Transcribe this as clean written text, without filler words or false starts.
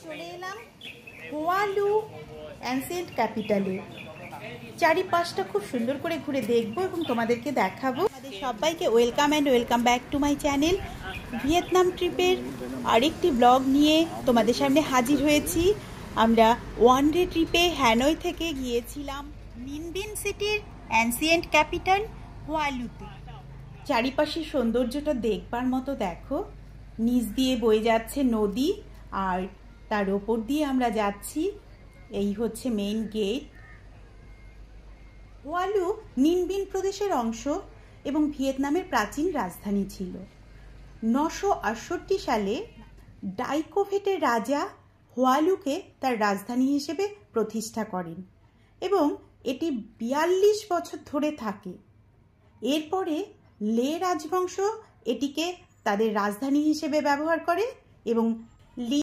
চলে এলাম হোয়ালু অ্যানসিয়েন্ট ক্যাপিটালে। চারিপাশটা খুব সুন্দর করে ঘুরে দেখবো এবং তোমাদেরকে দেখাবো। আমাদের সবাইকে welcome and welcome back to my channel. Vietnam ট্রিপের আরেকটি ব্লগ নিয়ে তোমাদের সামনে হাজির হয়েছি। আমরা ওয়ান ডে ট্রিপে হ্যানয় থেকে গিয়েছিলাম মিন বিন সিটির অ্যানসিয়েন্ট ক্যাপিটাল হোয়ালুতে। চারিপাশের সৌন্দর্যটা দেখবার মতো দেখো, নিচ দিয়ে বয়ে যাচ্ছে নদী আর তার ওপর দিয়ে আমরা যাচ্ছি। এই হচ্ছে মেইন গেট। হোয়ালু মিন বিন প্রদেশের অংশ এবং ভিয়েতনামের প্রাচীন রাজধানী ছিল। 968 সালে ডাই কোভেটের রাজা হোয়ালুকে তার রাজধানী হিসেবে প্রতিষ্ঠা করেন এবং এটি 42 বছর ধরে থাকে। এরপরে লে রাজবংশ এটিকে তাদের রাজধানী হিসেবে ব্যবহার করে এবং